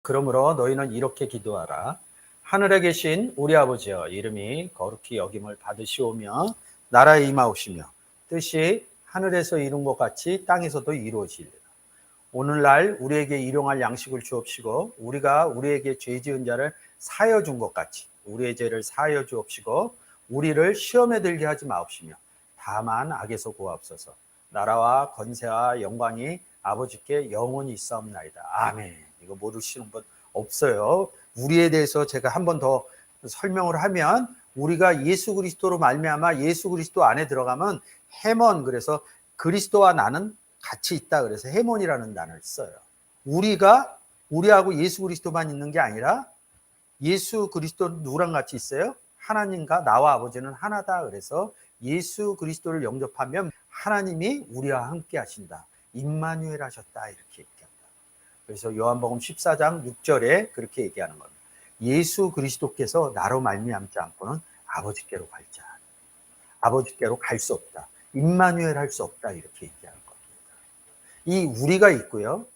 그러므로 너희는 이렇게 기도하라. 하늘에 계신 우리 아버지여, 이름이 거룩히 여김을 받으시오며 나라에 임하오시며 뜻이 하늘에서 이룬 것 같이 땅에서도 이루어지리라. 오늘날 우리에게 일용할 양식을 주옵시고 우리가 우리에게 죄 지은 자를 사하여 준 것 같이 우리의 죄를 사하여 주옵시고 우리를 시험에 들게 하지 마옵시며 다만 악에서 구하옵소서. 나라와 권세와 영광이 아버지께 영원히 있사옵나이다. 아멘. 이거 모르시는 분 없어요. 우리에 대해서 제가 한 번 더 설명을 하면, 우리가 예수 그리스도로 말미암아 예수 그리스도 안에 들어가면 해몬, 그래서 그리스도와 나는 같이 있다, 그래서 해몬이라는 단어를 써요. 우리하고 예수 그리스도만 있는 게 아니라 예수 그리스도는 누구랑 같이 있어요? 하나님과 나와 아버지는 하나다. 그래서 예수 그리스도를 영접하면 하나님이 우리와 함께 하신다. 임마누엘 하셨다, 이렇게 얘기합니다. 그래서 요한복음 14장 6절에 그렇게 얘기하는 겁니다. 예수 그리스도께서 나로 말미암지 않고는 아버지께로 갈 수 없다. 임마누엘 할 수 없다, 이렇게 얘기하는 겁니다. 이 우리가 있고요.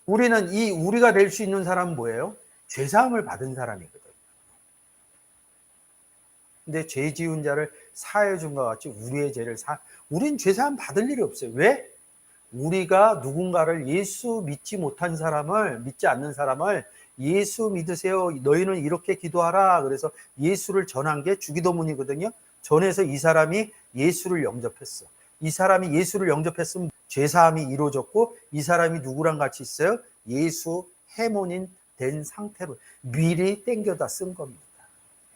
우리는 이 우리가 될 수 있는 사람은 뭐예요? 죄사함을 받은 사람이거든요. 근데 죄 지은 자를 사하여 준 것 같이 우리의 죄를 우린 죄사함 받을 일이 없어요. 왜? 우리가 누군가를 예수 믿지 않는 사람을 예수 믿으세요. 너희는 이렇게 기도하라. 그래서 예수를 전한 게 주기도문이거든요. 전해서 이 사람이 예수를 영접했어. 이 사람이 예수를 영접했으면 죄사함이 이루어졌고, 이 사람이 누구랑 같이 있어요? 예수 해몬인 된 상태로 미리 땡겨다 쓴 겁니다.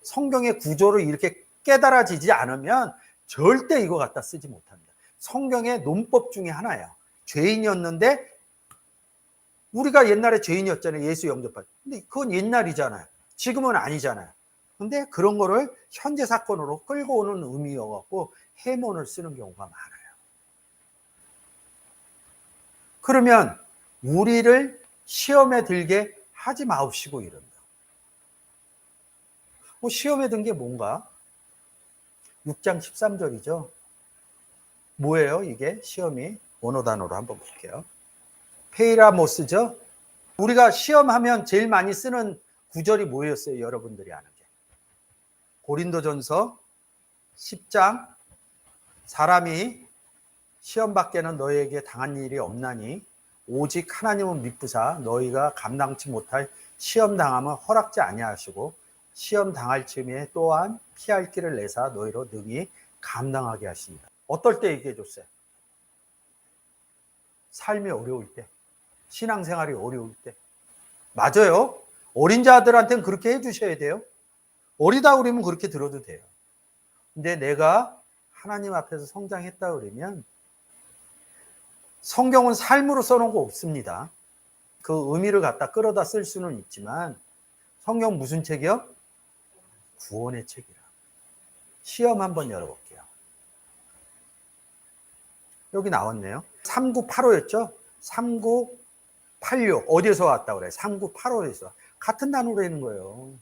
성경의 구조를 이렇게 깨달아지지 않으면 절대 이거 갖다 쓰지 못합니다. 성경의 논법 중에 하나예요. 죄인이었는데, 우리가 옛날에 죄인이었잖아요. 예수 영접할 때. 근데 그건 옛날이잖아요. 지금은 아니잖아요. 근데 그런 거를 현재 사건으로 끌고 오는 의미여갖고 해몬을 쓰는 경우가 많아요. 그러면 우리를 시험에 들게 하지 마옵시고 이런다. 시험에 든 게 뭔가? 6장 13절이죠. 뭐예요, 이게? 시험이 원어 단어로 한번 볼게요. 페이라모스죠. 우리가 시험하면 제일 많이 쓰는 구절이 뭐였어요? 여러분들이 아는 게. 고린도전서 10장, 사람이 시험 밖에는 너희에게 당한 일이 없나니 오직 하나님은 미쁘사 너희가 감당치 못할 시험 당함은 허락지 아니하시고 시험 당할 즈음에 또한 피할 길을 내사 너희로 능히 감당하게 하십니다. 어떨 때 얘기해 줬어요? 삶이 어려울 때, 신앙생활이 어려울 때. 맞아요. 어린 자들한테는 그렇게 해주셔야 돼요. 어리다 그러면 그렇게 들어도 돼요. 근데 내가 하나님 앞에서 성장했다 그러면, 성경은 삶으로 써놓은 거 없습니다. 그 의미를 갖다 끌어다 쓸 수는 있지만, 성경 무슨 책이요? 구원의 책이라. 시험 한번 열어볼게요. 여기 나왔네요. 3985였죠? 3986. 어디에서 왔다 그래요? 3985에서. 같은 단어로 있는 거예요.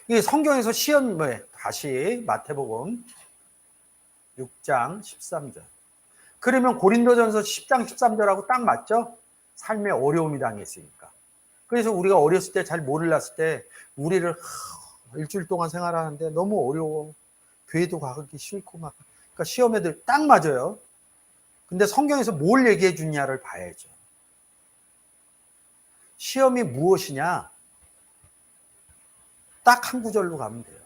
이 성경에서 시험, 다시 마태복음 6장 13절. 그러면 고린도전서 10장 13절하고 딱 맞죠? 삶의 어려움이 당했으니까. 그래서 우리가 어렸을 때 잘 몰랐을 때 우리를 일주일 동안 생활하는데 너무 어려워. 교회도 가기 싫고 막. 그러니까 시험에들 딱 맞아요. 근데 성경에서 뭘 얘기해 주냐를 봐야죠. 시험이 무엇이냐? 딱 한 구절로 가면 돼요.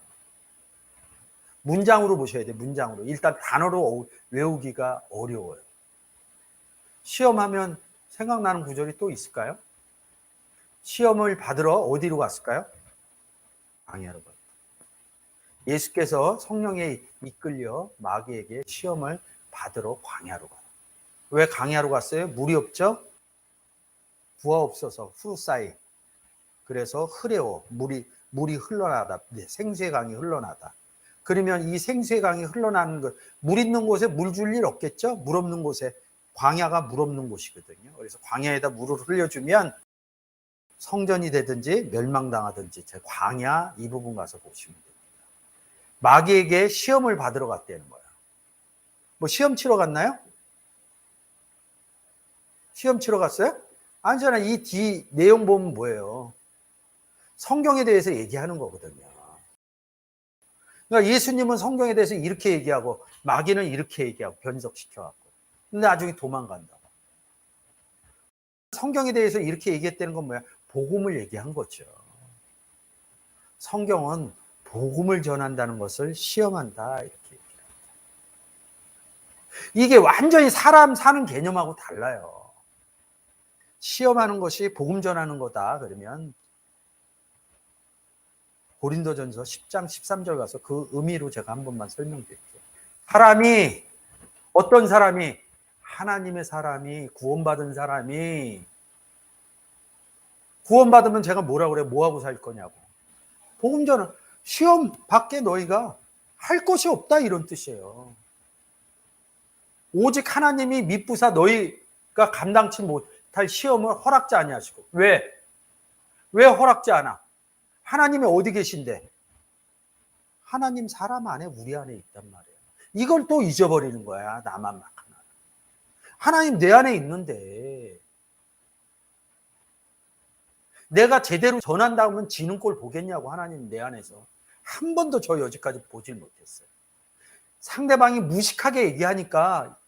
문장으로 보셔야 돼요. 문장으로. 일단 단어로 외우기가 어려워요. 시험하면 생각나는 구절이 또 있을까요? 시험을 받으러 어디로 갔을까요? 광야로 갔다. 예수께서 성령에 이끌려 마귀에게 시험을 받으러 광야로 갔다. 왜 광야로 갔어요? 물이 없죠? 부하 없어서 후사이. 그래서 흐려워. 물이 흘러나다. 생수의 강이 흘러나다. 그러면 이 생수의 강이 흘러나는 것, 물 있는 곳에 물 줄 일 없겠죠? 물 없는 곳에. 광야가 물 없는 곳이거든요. 그래서 광야에다 물을 흘려주면 성전이 되든지 멸망당하든지, 제 광야 이 부분 가서 보시면 됩니다. 마귀에게 시험을 받으러 갔다는 거예요. 시험 치러 갔나요? 시험 치러 갔어요? 아니잖아. 이 뒤 내용 보면 뭐예요? 성경에 대해서 얘기하는 거거든요. 그러니까 예수님은 성경에 대해서 이렇게 얘기하고 마귀는 이렇게 얘기하고 변석시켜갖고 근데 나중에 도망간다. 성경에 대해서 이렇게 얘기했다는 건 뭐야? 복음을 얘기한 거죠. 성경은 복음을 전한다는 것을 시험한다 이렇게 얘기합니다. 이게 완전히 사람 사는 개념하고 달라요. 시험하는 것이 복음 전하는 거다 그러면 고린도전서 10장 13절 가서 그 의미로 제가 한 번만 설명드릴게요. 사람이 어떤 사람이 하나님의 사람이 구원받은 사람이 구원받으면 제가 뭐라고 그래요? 뭐하고 살 거냐고. 복음 전은 시험 밖에 너희가 할 것이 없다 이런 뜻이에요. 오직 하나님이 미쁘사 너희가 감당치 못할 시험을 허락지 아니하시고 왜? 왜 허락지 않아? 하나님이 어디 계신데? 하나님 사람 안에 우리 안에 있단 말이에요. 이걸 또 잊어버리는 거야. 나만 막 하나. 하나님 내 안에 있는데 내가 제대로 전한다면 지는 꼴 보겠냐고. 하나님 내 안에서 한 번도 저 여지까지 보질 못했어요. 상대방이 무식하게 얘기하니까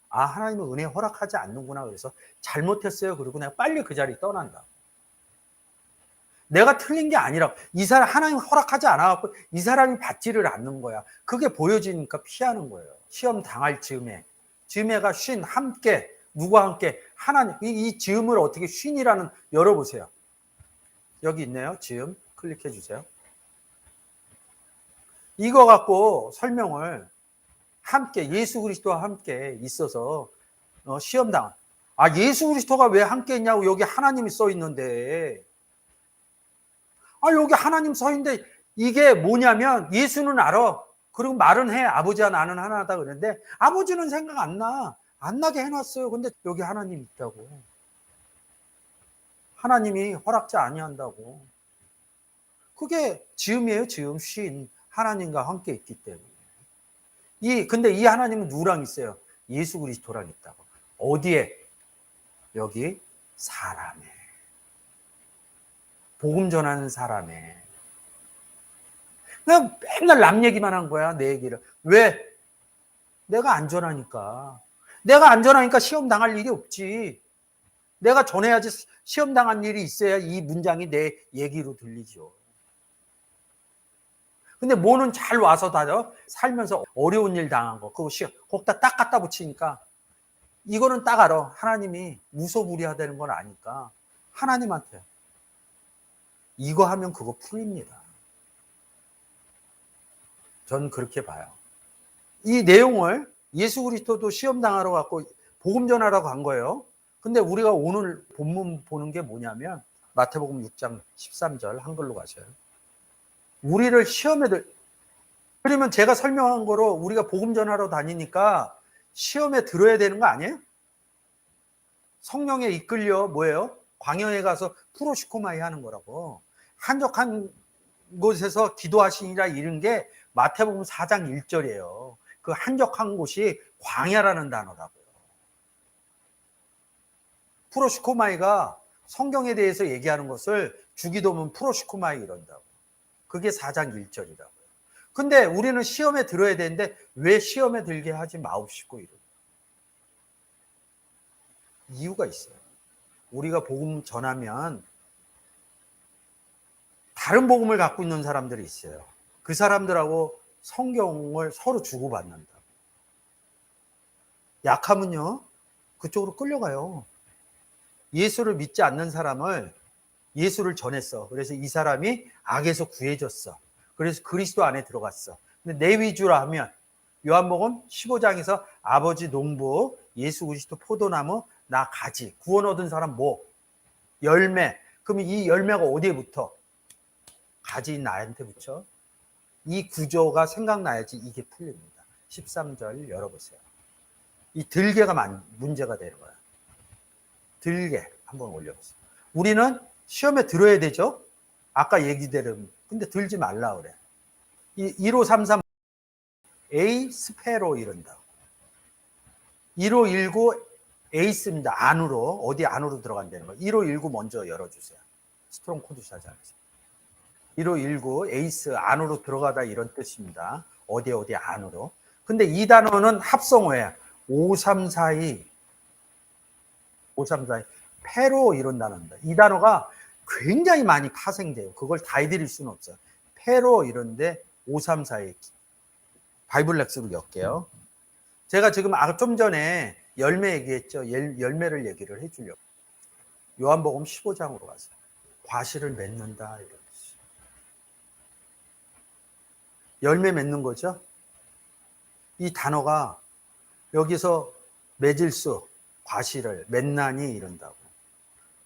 아 하나님은 은혜 허락하지 않는구나. 그래서 잘못했어요. 그리고 내가 빨리 그 자리 떠난다. 내가 틀린 게 아니라 이 사람 하나님 허락하지 않아갖고 이 사람이 받지를 않는 거야. 그게 보여지니까 피하는 거예요. 시험 당할 즈음에. 즈음에가 쉰 함께 누구와 함께 하나님 이 즈음을 어떻게 쉰이라는 열어보세요. 여기 있네요. 즈음 클릭해 주세요. 이거 갖고 설명을 함께 예수 그리스도와 함께 있어서 시험 당한. 아 예수 그리스도가 왜 함께 있냐고 여기 하나님이 써 있는데. 아, 여기 하나님 서 있는데 이게 뭐냐면 예수는 알아. 그리고 말은 해. 아버지와 나는 하나다 그러는데 아버지는 생각 안 나. 안 나게 해놨어요. 근데 여기 하나님 있다고. 하나님이 허락지 아니한다고. 그게 즈음이에요. 즈음 쉰. 하나님과 함께 있기 때문에. 근데 이 하나님은 누구랑 있어요? 예수 그리스도랑 있다고. 어디에? 여기 사람에. 복음 전하는 사람에. 그냥 맨날 남 얘기만 한 거야, 내 얘기를. 왜? 내가 안전하니까. 내가 안전하니까 시험 당할 일이 없지. 내가 전해야지 시험 당한 일이 있어야 이 문장이 내 얘기로 들리죠. 근데 뭐는 잘 와서 다져 살면서 어려운 일 당한 거, 그거 거기다 딱 갖다 붙이니까 이거는 딱 알아. 하나님이 무소불위하다는 걸 아니까 하나님한테 이거 하면 그거 풀립니다. 전 그렇게 봐요. 이 내용을 예수 그리스도도 시험 당하러 갔고 복음 전하러 간 거예요. 근데 우리가 오늘 본문 보는 게 뭐냐면 마태복음 6장 13절 한글로 가셔요. 우리를 시험에 그러면 제가 설명한 거로 우리가 복음 전하러 다니니까 시험에 들어야 되는 거 아니에요? 성령에 이끌려 뭐예요? 광야에 가서 프로시코마이 하는 거라고. 한적한 곳에서 기도하시니라 이런 게 마태복음 4장 1절이에요. 그 한적한 곳이 광야라는 단어라고요. 프로시코마이가 성경에 대해서 얘기하는 것을 주기도문 프로시코마이 이런다고. 그게 4장 1절이라고요. 근데 우리는 시험에 들어야 되는데 왜 시험에 들게 하지 마옵시고 이런 이유가 있어요. 우리가 복음 전하면 다른 복음을 갖고 있는 사람들이 있어요. 그 사람들하고 성경을 서로 주고받는다. 약하면요, 그쪽으로 끌려가요. 예수를 믿지 않는 사람을 예수를 전했어. 그래서 이 사람이 악에서 구해졌어. 그래서 그리스도 안에 들어갔어. 근데 내 위주로 하면 요한복음 15장에서 아버지 농부, 예수 그리스도 포도나무, 나 가지. 구원 얻은 사람 뭐? 열매. 그러면 이 열매가 어디에 붙어? 가지 나한테 붙여. 이 구조가 생각나야지 이게 풀립니다. 13절 열어보세요. 이 들개가 문제가 되는 거야. 들개 한번 올려보세요. 우리는 시험에 들어야 되죠. 아까 얘기대로. 근데 들지 말라 그래. 이 1533 A 스페로 이런다. 1519 에이스입니다. 안으로. 어디 안으로 들어간다는 거. 1519 먼저 열어주세요. 스트롱 코드 찾아주세요. 1519 에이스 안으로 들어가다 이런 뜻입니다. 어디 안으로. 근데 이 단어는 합성어예요. 5342 패로 이런 단어입니다. 이 단어가 굉장히 많이 파생돼요. 그걸 다 해드릴 수는 없어요. 패로 이런데 5342 바이블 렉스로 엮게요. 제가 지금 좀 전에 열매 얘기했죠. 열매를 얘기를 해주려고. 요한복음 15장으로 가세요. 과실을 맺는다 이런 뜻이에요. 열매 맺는 거죠. 이 단어가 여기서 맺을 수, 과실을 맺나니 이런다고.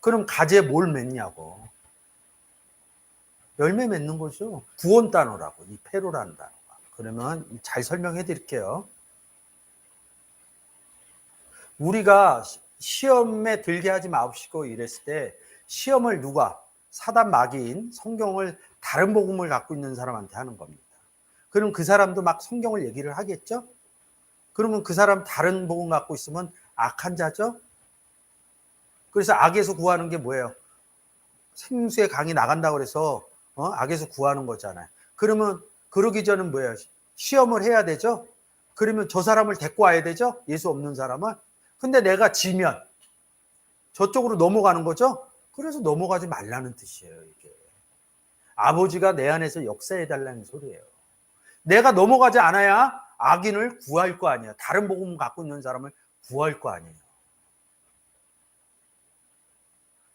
그럼 가지에 뭘 맺냐고. 열매 맺는 거죠. 구원 단어라고. 이 페로라는 단어가. 그러면 잘 설명해 드릴게요. 우리가 시험에 들게 하지 마옵시고 이랬을 때 시험을 누가 사단 마귀인 성경을 다른 복음을 갖고 있는 사람한테 하는 겁니다. 그럼 그 사람도 막 성경을 얘기를 하겠죠? 그러면 그 사람 다른 복음 갖고 있으면 악한 자죠? 그래서 악에서 구하는 게 뭐예요? 생수의 강이 나간다고 그래서 악에서 구하는 거잖아요. 그러면 그러기 전은 뭐예요? 시험을 해야 되죠? 그러면 저 사람을 데리고 와야 되죠? 예수 없는 사람은. 근데 내가 지면 저쪽으로 넘어가는 거죠? 그래서 넘어가지 말라는 뜻이에요, 이게. 아버지가 내 안에서 역사해 달라는 소리예요. 내가 넘어가지 않아야 악인을 구할 거 아니에요. 다른 복음 갖고 있는 사람을 구할 거 아니에요.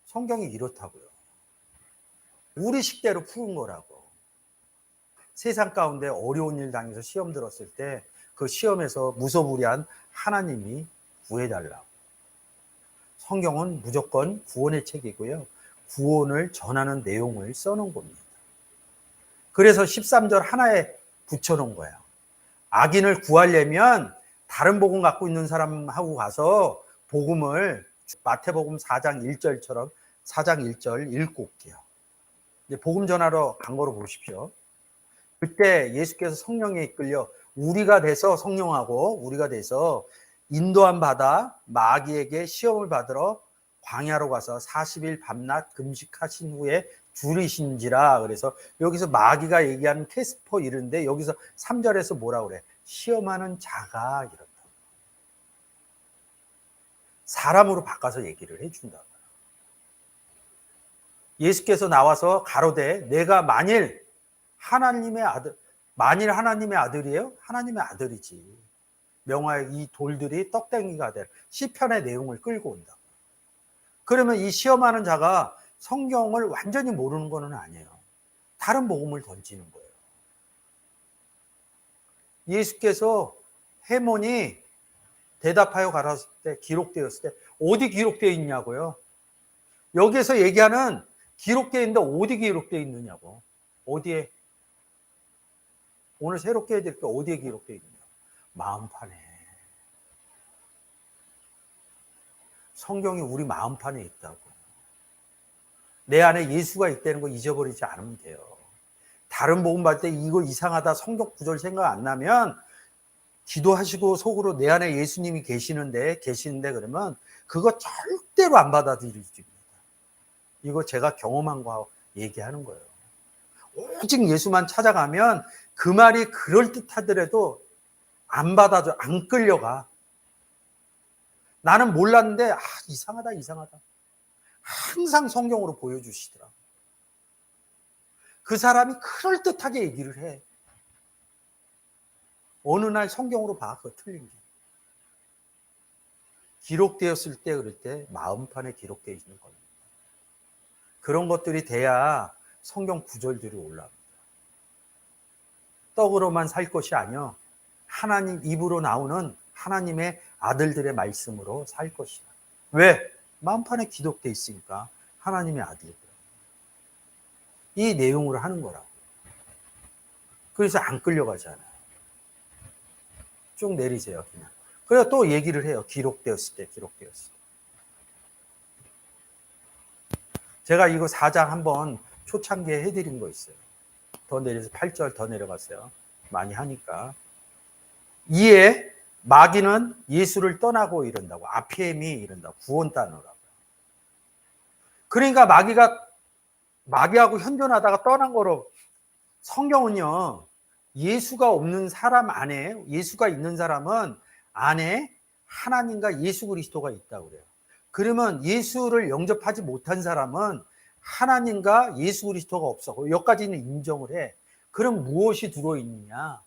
성경이 이렇다고요. 우리 식대로 푸는 거라고. 세상 가운데 어려운 일 당해서 시험 들었을 때 그 시험에서 무소불위한 하나님이 구해달라고. 성경은 무조건 구원의 책이고요. 구원을 전하는 내용을 써놓은 겁니다. 그래서 13절 하나에 붙여놓은 거예요. 악인을 구하려면 다른 복음 갖고 있는 사람하고 가서 복음을 마태복음 4장 1절처럼 4장 1절 읽고 올게요. 이제 복음 전하러 간 거로 보십시오. 그때 예수께서 성령에 이끌려 우리가 돼서 성령하고 우리가 돼서 인도함 받아 마귀에게 시험을 받으러 광야로 가서 40일 밤낮 금식하신 후에 줄이신지라. 그래서 여기서 마귀가 얘기하는 캐스퍼 이런데 여기서 3절에서 뭐라 그래? 시험하는 자가 이런다. 사람으로 바꿔서 얘기를 해준다. 예수께서 나와서 가로되 내가 만일 하나님의 아들이에요? 하나님의 아들이지. 명화의 이 돌들이 떡댕이가 될 시편의 내용을 끌고 온다. 그러면 이 시험하는 자가 성경을 완전히 모르는 건 아니에요. 다른 복음을 던지는 거예요. 예수께서 해몬이 대답하여 가라았을 때 기록되었을 때 어디 기록되어 있냐고요. 여기서 얘기하는 기록되어 있는데 어디 기록되어 있느냐고. 어디에? 오늘 새롭게 해드릴 게 어디에 기록되어 있느냐. 마음판에. 성경이 우리 마음판에 있다고. 내 안에 예수가 있다는 거 잊어버리지 않으면 돼요. 다른 복음 받을 때 이거 이상하다 성경 구절 생각 안 나면 기도하시고 속으로 내 안에 예수님이 계시는데 그러면 그거 절대로 안 받아들여집니다. 이거 제가 경험한 거 얘기하는 거예요. 오직 예수만 찾아가면 그 말이 그럴듯하더라도 안 받아줘, 안 끌려가. 나는 몰랐는데 이상하다. 항상 성경으로 보여주시더라. 그 사람이 그럴듯하게 얘기를 해. 어느 날 성경으로 봐, 그거 틀린 게. 기록되었을 때 그럴 때 마음판에 기록되어 있는 겁니다. 그런 것들이 돼야 성경 구절들이 올라옵니다. 떡으로만 살 것이 아니요 하나님 입으로 나오는 하나님의 아들들의 말씀으로 살 것이다. 왜? 마음판에 기록되어 있으니까 하나님의 아들들. 이 내용으로 하는 거라고. 그래서 안 끌려가잖아요. 쭉 내리세요, 그냥. 그래서 또 얘기를 해요. 기록되었을 때. 제가 이거 4장 한번 초창기에 해드린 거 있어요. 더 내려서 8절 더 내려갔어요. 많이 하니까. 이에 마귀는 예수를 떠나고 이른다고. 아피엠이 이른다고. 구원 단어라고. 그러니까 마귀하고 현존하다가 떠난 거로, 성경은요, 예수가 없는 사람 안에, 예수가 있는 사람은 안에 하나님과 예수 그리스도가 있다고 그래요. 그러면 예수를 영접하지 못한 사람은 하나님과 예수 그리스도가 없어. 여기까지는 인정을 해. 그럼 무엇이 들어있느냐?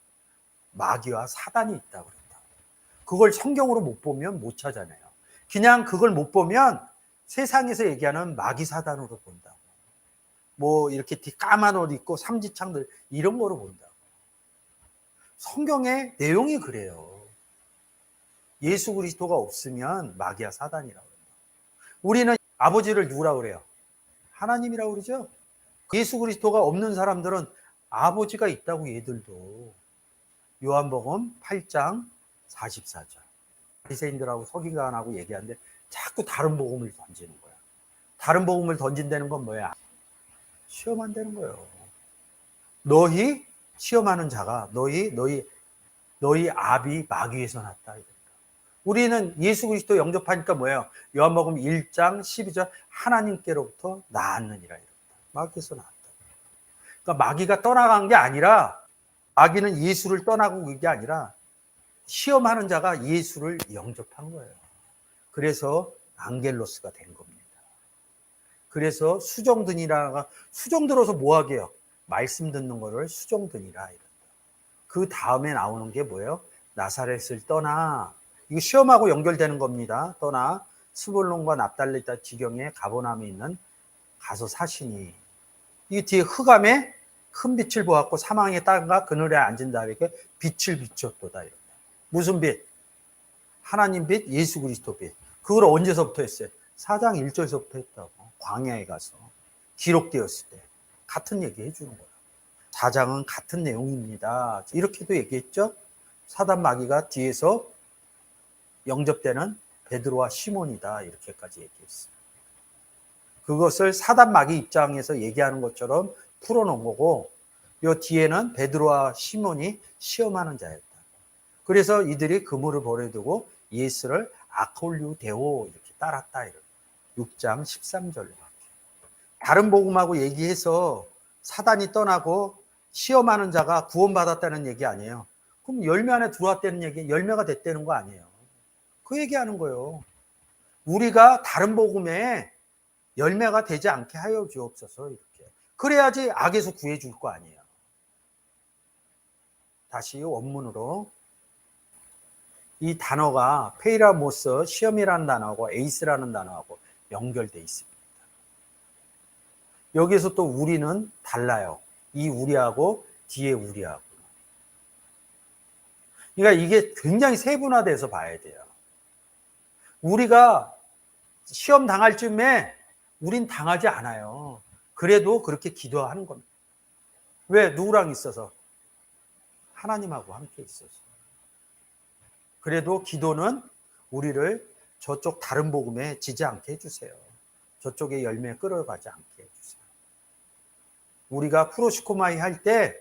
마귀와 사단이 있다고 그랬다. 그걸 성경으로 못 보면 못 찾아내요. 그냥 그걸 못 보면 세상에서 얘기하는 마귀 사단으로 본다고. 뭐 이렇게 까만 옷 입고 삼지창들 이런 거로 본다고. 성경의 내용이 그래요. 예수 그리스도가 없으면 마귀와 사단이라고 합니다. 우리는 아버지를 누구라고 그래요? 하나님이라고 그러죠. 예수 그리스도가 없는 사람들은 아버지가 있다고, 얘들도. 요한복음 8장 44절. 바리새인들하고 서기관하고 얘기하는데 자꾸 다른 복음을 던지는 거야. 다른 복음을 던진다는 건 뭐야? 시험한다는 거예요. 너희 시험하는 자가 너희 압이 마귀에서 났다. 우리는 예수 그리스도 영접하니까 뭐예요? 요한복음 1장 12절 하나님께로부터 나았느니라. 마귀에서 나왔다. 그러니까 마귀가 떠나간 게 아니라, 마귀는 예수를 떠나고 그게 아니라 시험하는 자가 예수를 영접한 거예요. 그래서 안겔로스가 된 겁니다. 그래서 수종드니라가, 수종 들어서 뭐 하게요? 말씀 듣는 거를 수종드니라 이런다. 그 다음에 나오는 게 뭐예요? 나사렛을 떠나. 이거 시험하고 연결되는 겁니다. 떠나 스불론과 납달리 지경에 가버나움에 있는 가서 사시니. 이 뒤에 흑암에 큰 빛을 보았고 사망의 땅과 그늘에 앉은다. 이렇게 빛을 비췄도다 이런다. 무슨 빛? 하나님 빛, 예수 그리스도 빛. 그걸 언제서부터 했어요? 4장 1절서부터 했다고. 광야에 가서 기록되었을 때 같은 얘기 해주는 거야. 4장은 같은 내용입니다. 이렇게도 얘기했죠. 사단 마귀가 뒤에서 영접되는 베드로와 시몬이다. 이렇게까지 얘기했어요. 그것을 사단 마귀 입장에서 얘기하는 것처럼 풀어놓은 거고, 요 뒤에는 베드로와 시몬이 시험하는 자였다. 그래서 이들이 그물을 버려두고 예수를 아콜리우 데오 이렇게 따랐다. 6장 13절로. 다른 복음하고 얘기해서 사단이 떠나고 시험하는 자가 구원받았다는 얘기 아니에요. 그럼 열매 안에 들어왔다는 얘기, 열매가 됐다는 거 아니에요. 그 얘기하는 거예요. 우리가 다른 복음에 열매가 되지 않게 하여 주옵소서. 이렇게. 그래야지 악에서 구해줄 거 아니에요. 다시 원문으로. 이 단어가 페이라모스, 시험이라는 단어하고 에이스라는 단어하고 연결되어 있습니다. 여기서 또 우리는 달라요. 이 우리하고 뒤에 우리하고. 그러니까 이게 굉장히 세분화돼서 봐야 돼요. 우리가 시험 당할 쯤에 우린 당하지 않아요. 그래도 그렇게 기도하는 겁니다. 왜? 누구랑 있어서? 하나님하고 함께 있어서. 그래도 기도는 우리를 저쪽 다른 복음에 지지 않게 해주세요. 저쪽에 열매에 끌어가지 않게 해주세요. 우리가 프로시코마이 할 때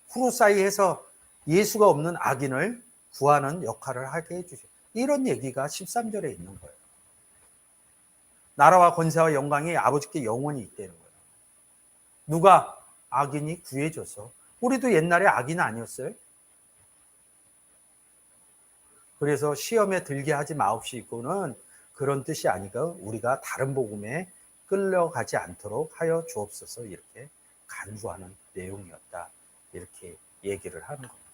후루사이 해서 예수가 없는 악인을 구하는 역할을 하게 해주세요. 이런 얘기가 13절에 있는 거예요. 나라와 권세와 영광이 아버지께 영원히 있다는 거예요. 누가? 악인이 구해줘서. 우리도 옛날에 악인 아니었어요? 그래서 시험에 들게 하지 마옵시고는 그런 뜻이 아니고 우리가 다른 복음에 끌려가지 않도록 하여 주옵소서 이렇게 간구하는 내용이었다. 이렇게 얘기를 하는 겁니다.